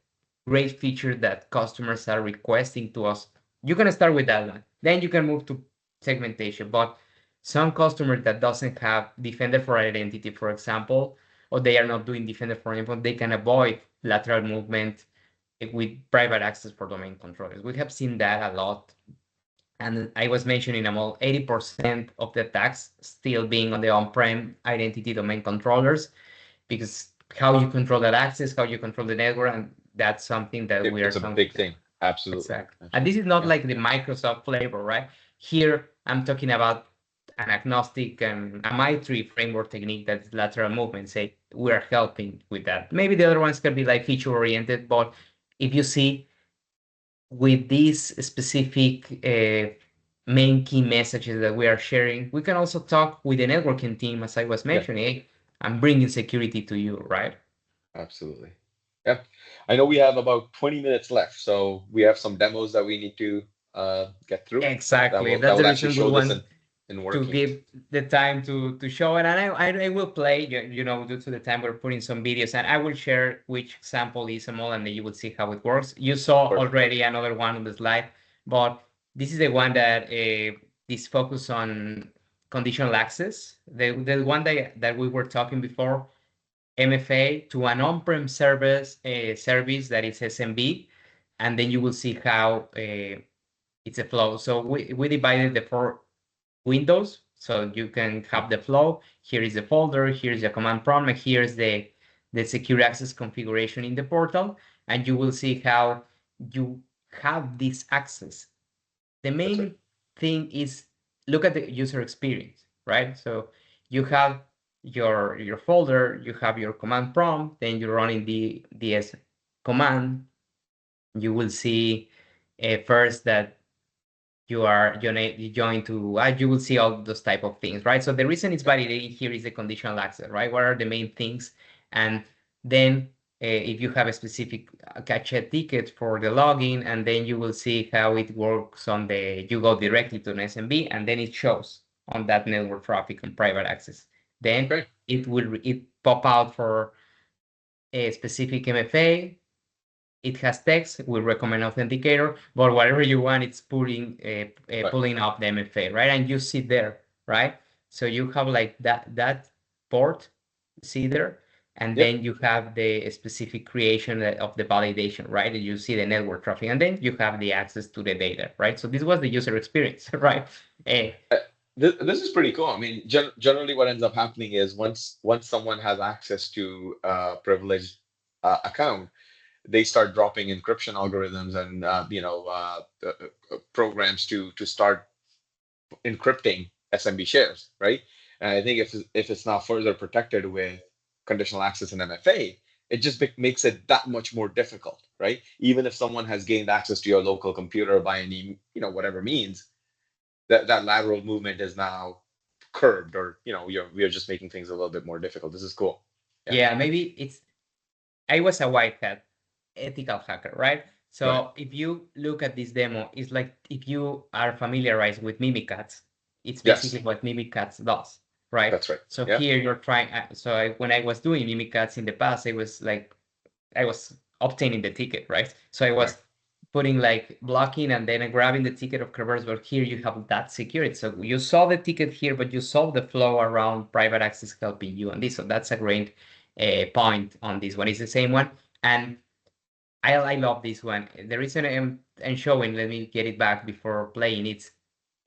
great feature that customers are requesting to us. You can start with that one. Then you can move to segmentation. But some customer that doesn't have Defender for Identity, for example, or they are not doing Defender for Endpoint, they can avoid lateral movement with private access for domain controllers. We have seen that a lot. And I was mentioning about 80% of the attacks still being on the on-prem identity domain controllers, because how you control that access, how you control the network, and that's something that we are. It's a big thing. Absolutely. Exactly. And this is not like the Microsoft flavor, right? Here, I'm talking about an agnostic and a MI3 framework technique that's lateral movement. Say we're helping with that. Maybe the other ones can be like feature oriented, but if you see with these specific main key messages that we are sharing, we can also talk with the networking team, as I was mentioning, I'm bringing security to you, right? Absolutely. Yeah. I know we have about 20 minutes left, so we have some demos that we need to get through. Exactly. That will actually show this in working. To give the time to show it, and I will play, you know, due to the time we're putting some videos, and I will share which example is a model, and then you will see how it works. You saw already another one on the slide, but this is the one that is focused on conditional access. The one that we were talking before, MFA to an on-prem service that is SMB, and then you will see how it's a flow. So we divided the 4 windows, so you can have the flow. Here is the folder, here's the command prompt, and here's the secure access configuration in the portal, and you will see how you have this access. The main thing is look at the user experience, right? So you have your folder, you have your command prompt, then you're running the DS command. You will see first that you join to, you will see all those type of things, right? So the reason it's validating here is the conditional access, right? What are the main things? And then if you have a specific cache ticket for the login, and then you will see how it works on you go directly to an SMB, and then it shows on that network traffic and private access. Then it pop out for a specific MFA. It has text. We recommend authenticator, but whatever you want, it's pulling up the MFA, right? And you see there, right? So you have like that port, see there, and then you have the specific creation of the validation, right? And you see the network traffic, and then you have the access to the data, right? So this was the user experience, right? This is pretty cool. I mean, generally, what ends up happening is once someone has access to a privileged account, they start dropping encryption algorithms and programs to start encrypting SMB shares, right? And I think if it's not further protected with conditional access and MFA, it just makes it that much more difficult, right? Even if someone has gained access to your local computer by any whatever means, that lateral movement is now curbed, or we are just making things a little bit more difficult. This is cool. Yeah, maybe I was a white hat ethical hacker, right? So if you look at this demo, it's like if you are familiarized with Mimikatz, it's basically what Mimikatz does, right? That's right. So here you're trying. When I was doing Mimikatz in the past, it was like I was obtaining the ticket, right? So I was putting like blocking and then grabbing the ticket of Kerberos, but here you have that security. So you saw the ticket here, but you saw the flow around private access helping you on this. So that's a great point on this one. It's the same one. And I love this one. The reason I'm showing, let me get it back before playing. It's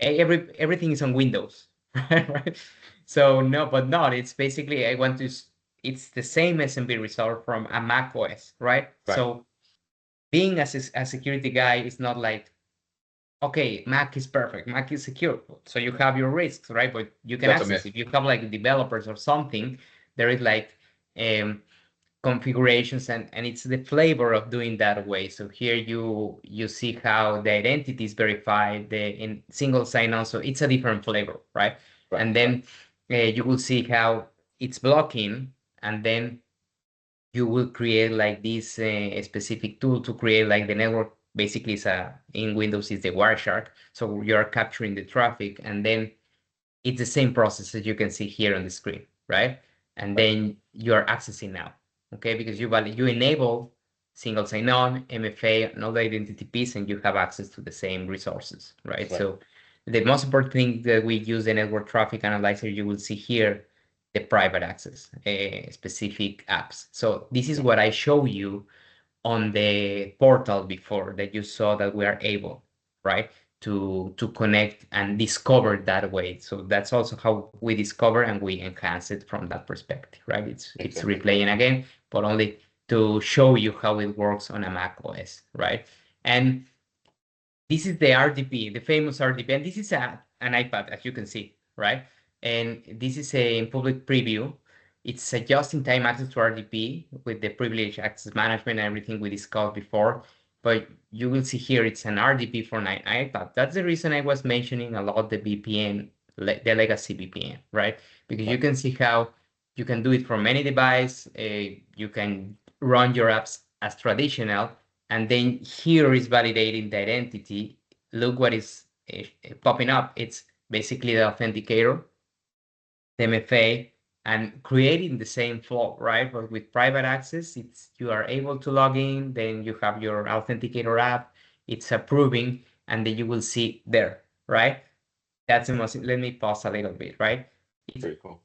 everything is on Windows, right? So no, but not. It's basically it's the same SMB result from a Mac OS, right? So being a security guy is not like, okay, Mac is perfect, Mac is secure. So you have your risks, right? But you can access. If you have like developers or something, there is like configurations, and it's the flavor of doing that way. So here you see how the identity is verified, in single sign-on, so it's a different flavor, right? And then you will see how it's blocking, and then you will create like this specific tool to create like the network. Basically, in Windows is the Wireshark, so you're capturing the traffic, and then it's the same process that you can see here on the screen, right? And then you are accessing now, okay? Because you enable single sign-on, MFA, and all the identity piece, and you have access to the same resources, right? So the most important thing that we use the network traffic analyzer, you will see here, the private access, specific apps. So this is what I show you on the portal before, that you saw that we are able, right, to connect and discover that way. So that's also how we discover and we enhance it from that perspective, right? It's replaying again, but only to show you how it works on a Mac OS, right? And this is the RDP, the famous RDP, and this is an iPad, as you can see, right? And this is a public preview. It's a just-in-time access to RDP with the privileged access management and everything we discussed before. But you will see here, it's an RDP for an iPad. That's the reason I was mentioning a lot the VPN, the legacy VPN, right? Because you can see how you can do it from any device. You can run your apps as traditional, and then here is validating the identity. Look what is popping up. It's basically the authenticator, the MFA, and creating the same flow, right? But with private access, you are able to log in, then you have your authenticator app, it's approving, and then you will see there, right? That's the most, let me pause a little bit, right? It's very cool.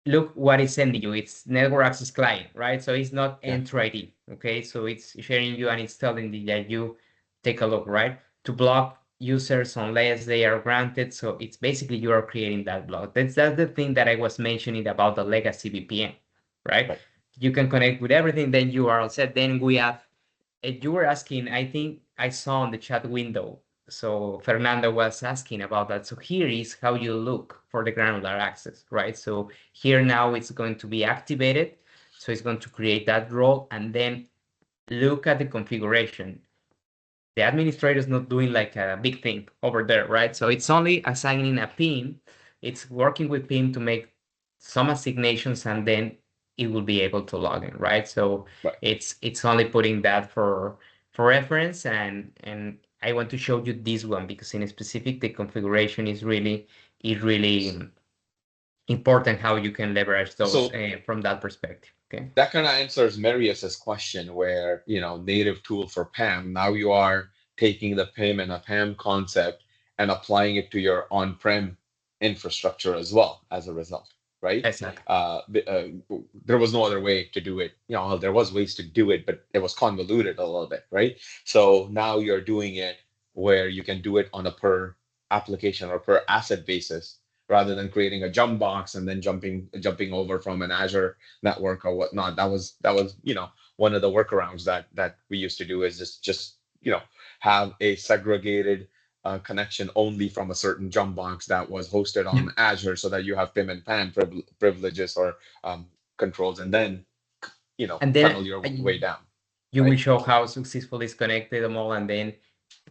Look what it's sending you. It's network access client, right? So it's not Entra ID, okay? So it's sharing you and it's telling you that you take a look, right? To block users unless they are granted. So it's basically you are creating that block. That's the thing that I was mentioning about the legacy VPN, right? You can connect with everything, then you are all set. Then we have, you were asking, I think I saw on the chat window, so Fernando was asking about that. So here is how you look for the granular access, right? So here now it's going to be activated. So it's going to create that role, and then look at the configuration. the administrator is not doing like a big thing over there, right? So it's only assigning a PIN. It's working with PIN to make some assignations, and then it will be able to log in, right? So Right. it's only putting that for reference, and I want to show you this one because in specific the configuration is really important how you can leverage those So from that perspective. Okay. that kind of answers Marius's question where, native tool for PAM. Now you are taking the PIM and a PAM concept and applying it to your on-prem infrastructure as well as a result, right? Exactly. There was no other way to do it. There was ways to do it, but it was convoluted a little bit, right? So now you're doing it where you can do it on a per application or per asset basis rather than creating a jump box and then jumping over from an Azure network or whatnot. That was one of the workarounds that we used to do is just have a segregated connection only from a certain jump box that was hosted on Azure, so that you have PIM and PAM privileges or controls, and then And then funnel your way down. you right? will show how successful it's connected them all, and then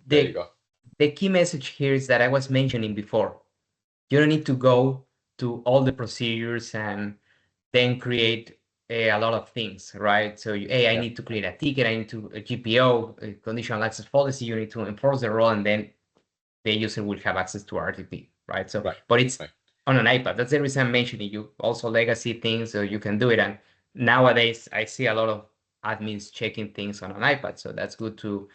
There you the go. the key message here is that I was mentioning before. You don't need to go to all the procedures and then create a lot of things, right? So, hey, I Yeah. need to create a ticket, I need to a GPO, a conditional access policy, you need to enforce the role, and then the user will have access to RTP, right? So, Right. but it's Right. on an iPad. That's the reason I'm mentioning you. Also legacy things, so you can do it. And nowadays, I see a lot of admins checking things on an iPad, so that's good to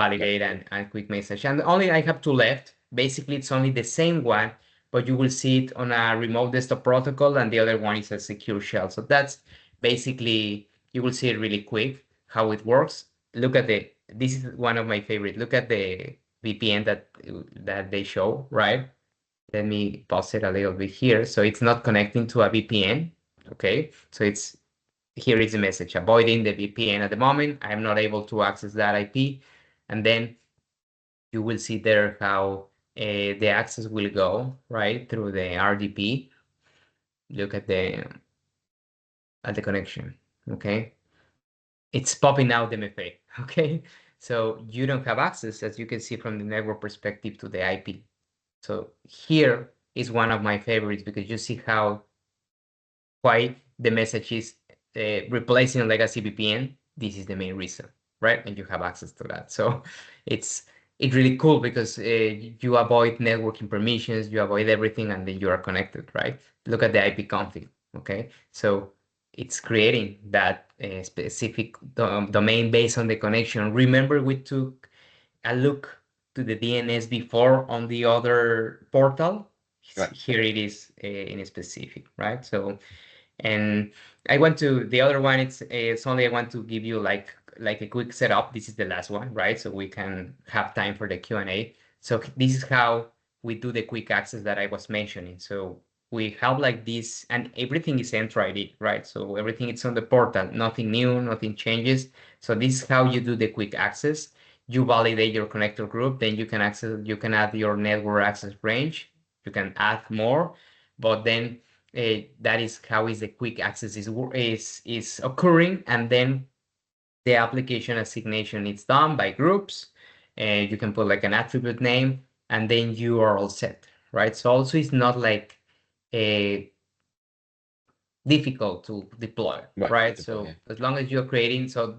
validate and quick message. And only I have two left. Basically, it's only the same one, but you will see it on a remote desktop protocol, and the other one is a secure shell. So that's basically, you will see it really quick how it works. Look at this is one of my favorite. Look at the VPN that they show, right? Let me pause it a little bit here. So it's not connecting to a VPN. Okay, so here is the message: avoiding the VPN at the moment. I'm not able to access that IP, and then you will see there how the access will go right through the RDP. Look at the connection. Okay, it's popping out MFA. Okay, so you don't have access, as you can see from the network perspective, to the IP. So here is one of my favorites because you see how why the message is replacing a legacy VPN. This is the main reason, right? And you have access to that. So it's really cool because you avoid networking permissions, you avoid everything, and then you are connected, right? Look at the IP config, okay? So it's creating that specific domain based on the connection. Remember, we took a look to the DNS before on the other portal. Right. Here it is in specific, right? So, and I want to, the other one, it's only I want to give you like a quick setup. This is the last one, right? So we can have time for the Q&A. So this is how we do the quick access that I was mentioning. So we have like this, and everything is Entra ID, right? So everything is on the portal, nothing new, nothing changes. So this is how you do the quick access. You validate your connector group, then you can add your network access range. You can add more, but then that is how is the quick access is occurring, and then the application assignation is done by groups, and you can put like an attribute name, and then you are all set, right? So also it's not like a difficult to deploy, right? So as long as you're creating, so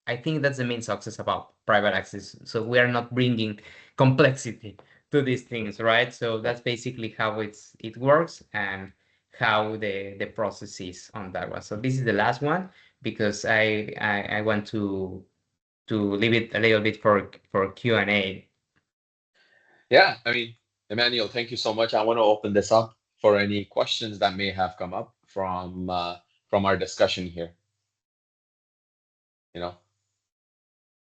I think that's the main success about private access. So we are not bringing complexity to these things, right? So that's basically how it works and how the process is on that one. So this is the last one because I want to leave it a little bit for Q&A. Yeah, I mean, Emmanuel, thank you so much. I want to open this up for any questions that may have come up from our discussion here.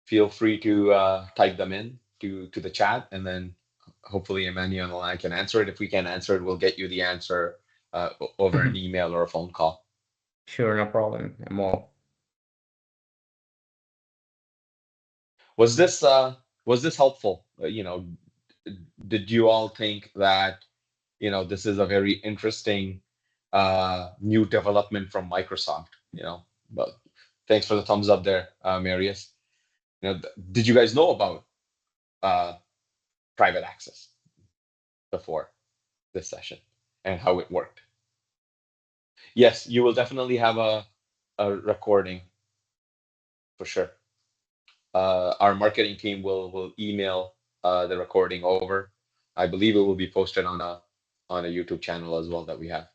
Feel free to type them in to the chat, and then hopefully Emmanuel and I can answer it. If we can answer it, we'll get you the answer over an email or a phone call. Sure, no problem. I'm all. Was this helpful? Did you all think that this is a very interesting new development from Microsoft? But thanks for the thumbs up there, Marius. Did you guys know about private access before this session and how it worked? Yes, you will definitely have a recording for sure. Our marketing team will email the recording over. I believe it will be posted on a YouTube channel as well that we have.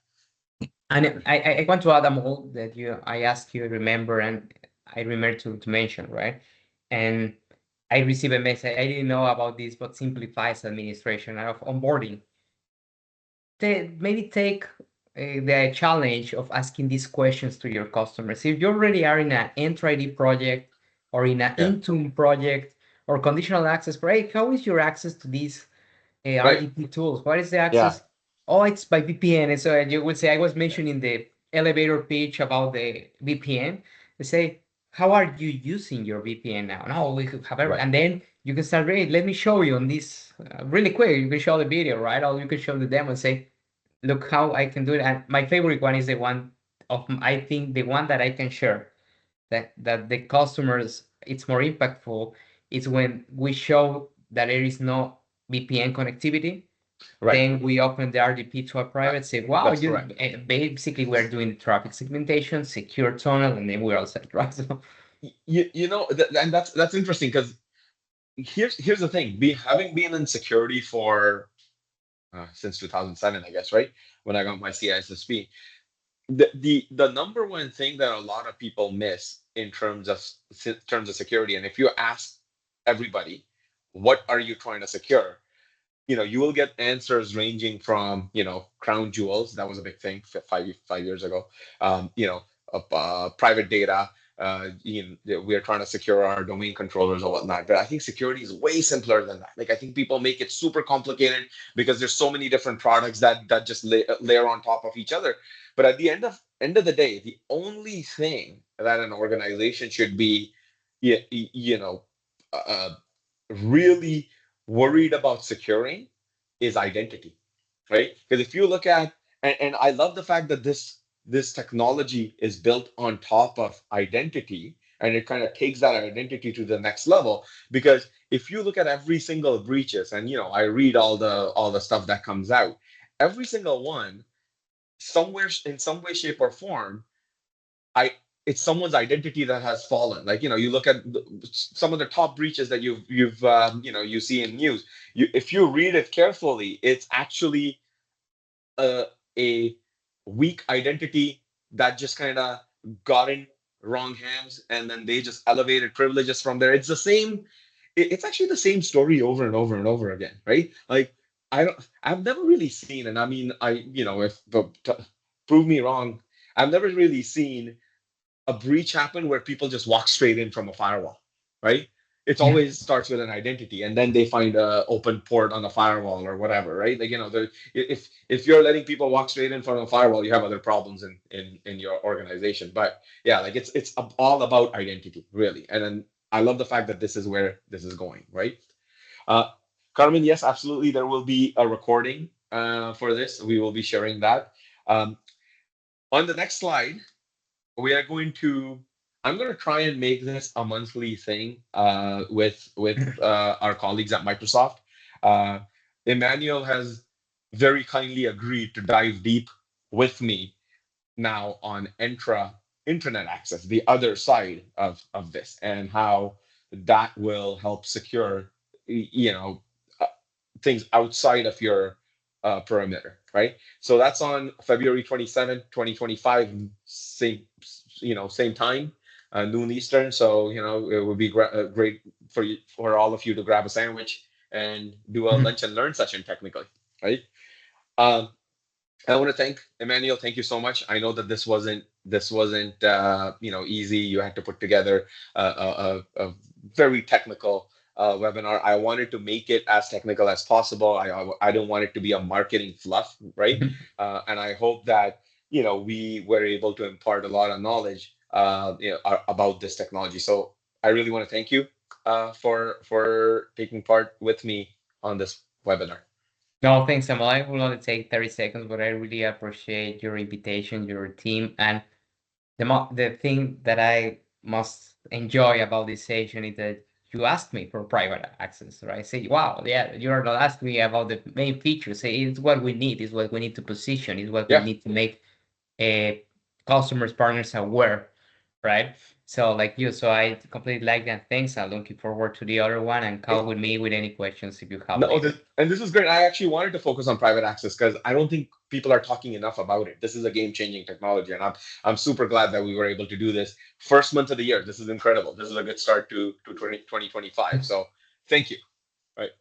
And I want to add a mode that I asked you to remember, and I remember to mention, right? And I received a message. I didn't know about this, but simplifies administration of onboarding. Maybe take the challenge of asking these questions to your customers. If you already are in an Entra ID project or in an Yeah. Intune project or conditional access, right? How is your access to these Right. RDP tools? What is the Yeah. access? Oh, it's by VPN. And so you would say, I was mentioning the elevator pitch about the VPN. They say, how are you using your VPN now? No, we have Right. and then you can start, hey, let me show you on this really quick. You can show the video, right? Or you can show the demo and say, look how I can do it. And my favorite one is the one of, I think the one that I can share that the customers, it's more impactful. It's when we show that there is no VPN connectivity. Right. Then we open the RDP to a private, say, wow, That's correct. basically we're doing the traffic segmentation, secure tunnel, and then we're all set, right? So, And that's interesting because here's the thing. Having been in security for since 2007, I guess, right? When I got my CISSP, the number one thing that a lot of people miss in terms of security, and if you ask everybody, what are you trying to secure? You will get answers ranging from, crown jewels. That was a big thing 5 years ago. Private data. We are trying to secure our domain controllers or whatnot. But I think security is way simpler than that. Like, I think people make it super complicated because there's so many different products that just layer on top of each other. But at the end of the day, the only thing that an organization should be, uh, really worried about securing is identity, right? Because if you look at, and I love the fact that this technology is built on top of identity, and it kind of takes that identity to the next level. Because if you look at every single breaches, and I read all the stuff that comes out, every single one, somewhere in some way, shape, or form, I it's someone's identity that has fallen. Like, you look at some of the top breaches that you see in news. If you read it carefully, it's actually a weak identity that just kind of got in wrong hands, and then they just elevated privileges from there. It's the same. It's actually the same story over and over and over again, right? Like, I've never really seen, and I mean, if prove me wrong, I've never really seen a breach happen where people just walk straight in from a firewall, right? It's yeah. always starts with an identity, and then they find a open port on the firewall or whatever, right? Like, if you're letting people walk straight in from a firewall, you have other problems in your organization. But yeah, like, it's all about identity, really. And then I love the fact that this is where this is going, right? Uh, Carmen, yes, absolutely. There will be a recording for this. We will be sharing that. On the next slide, we are going to I'm going to try and make this a monthly thing with our colleagues at Microsoft. uh, Emmanuel has very kindly agreed to dive deep with me now on internet access, the other side of this, and how that will help secure uh, things outside of your perimeter, right? So that's on February 27th, 2025, same time, noon Eastern. So, it would be great for all of you to grab a sandwich and do a lunch and learn session, technically, right? Um, I want to thank Emmanuel. Thank you so much. I know that this wasn't easy. You had to put together a very technical webinar. I wanted to make it as technical as possible. I don't want it to be a marketing fluff, right? And I hope that we were able to impart a lot of knowledge about this technology. So I really want to thank you for taking part with me on this webinar. No, thanks, Samuel. I will only take 30 seconds, but I really appreciate your invitation, your team, and the thing that I most enjoy about this session is that you asked me for private access, right? Say, wow, yeah, you're not asking me about the main features. Say, it's what we need. It's what we need to position. It's what we Yeah. need to make customers, partners aware, right? So like you, so I completely like that. Thanks. I'm looking forward to the other one, and call with me with any questions if you have No, later. and this is great. I actually wanted to focus on private access because I don't think people are talking enough about it. This is a game-changing technology, and I'm super glad that we were able to do this first month of the year. This is incredible. This is a good start to 2025. So thank you. Right.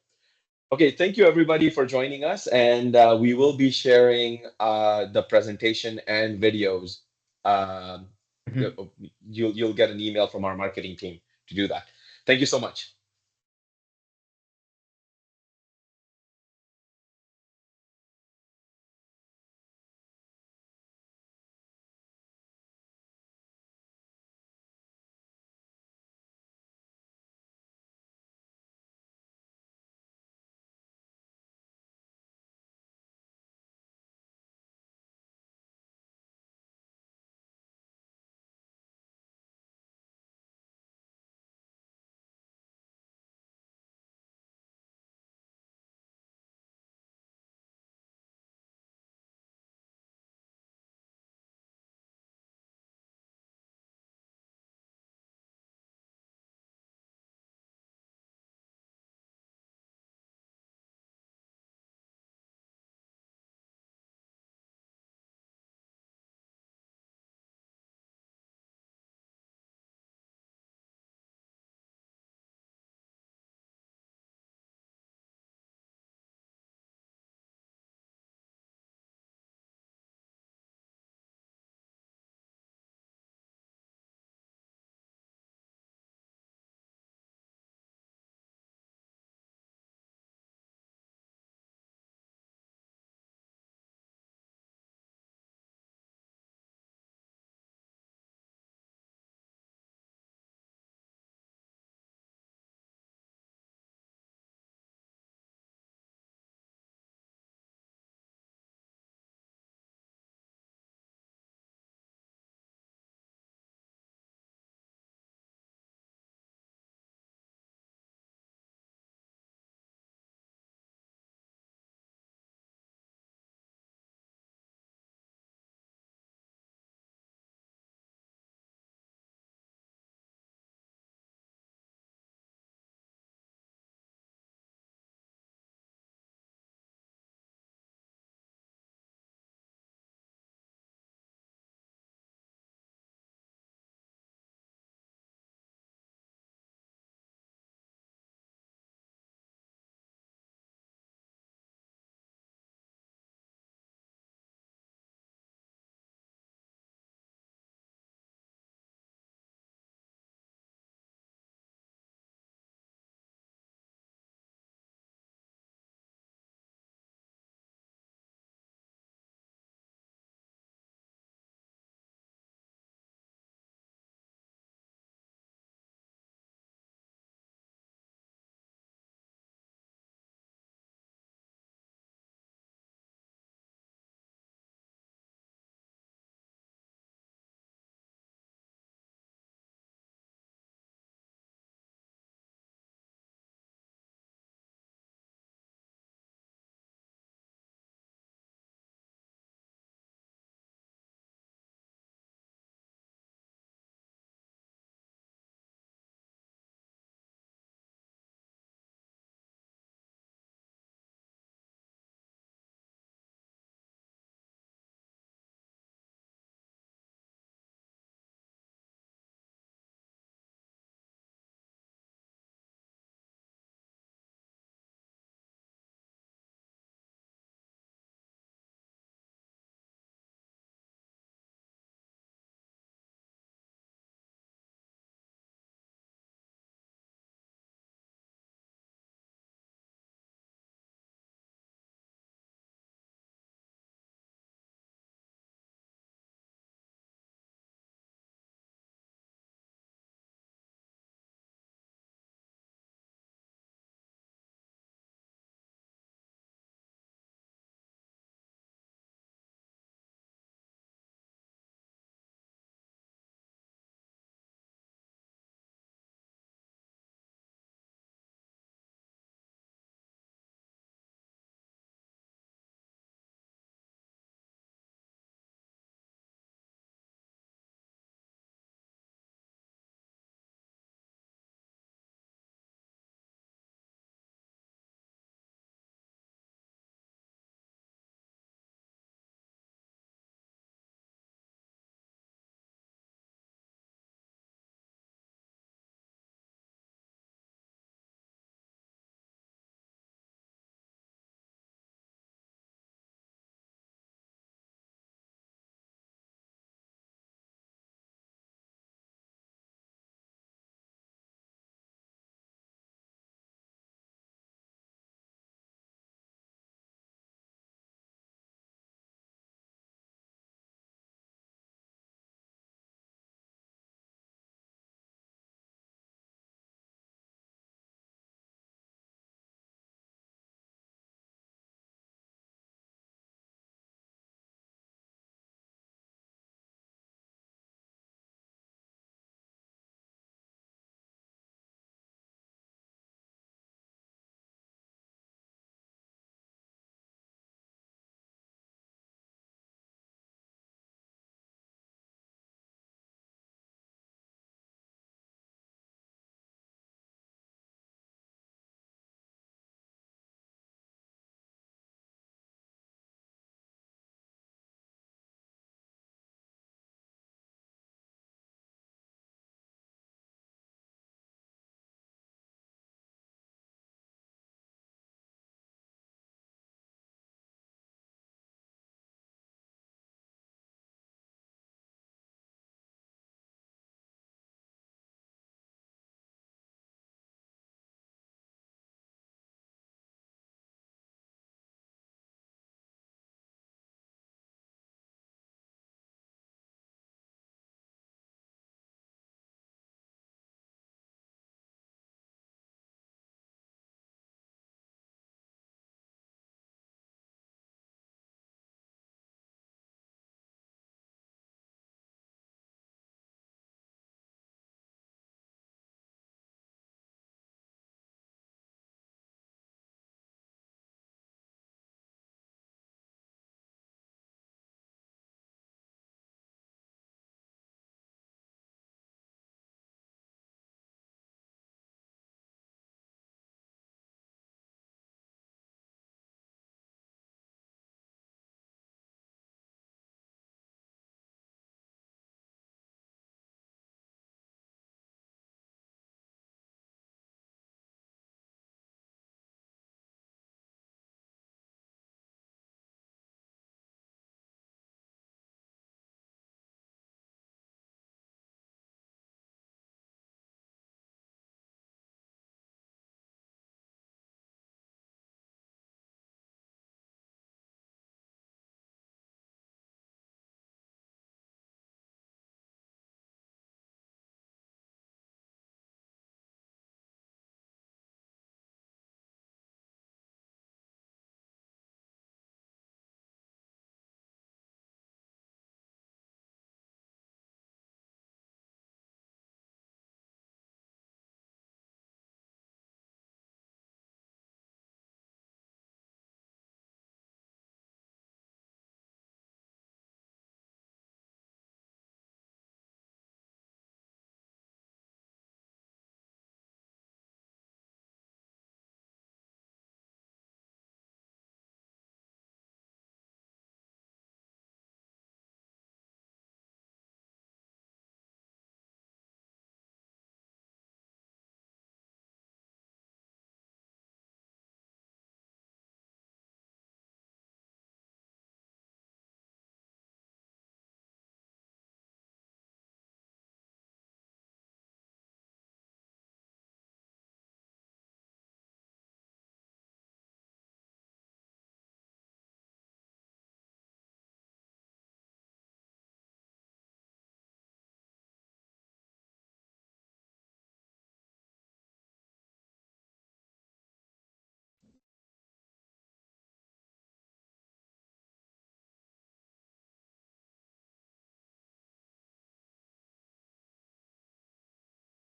Okay, thank you everybody for joining us, and we will be sharing the presentation and videos. Um, Mhm. you'll get an email from our marketing team to do that. Thank you so much.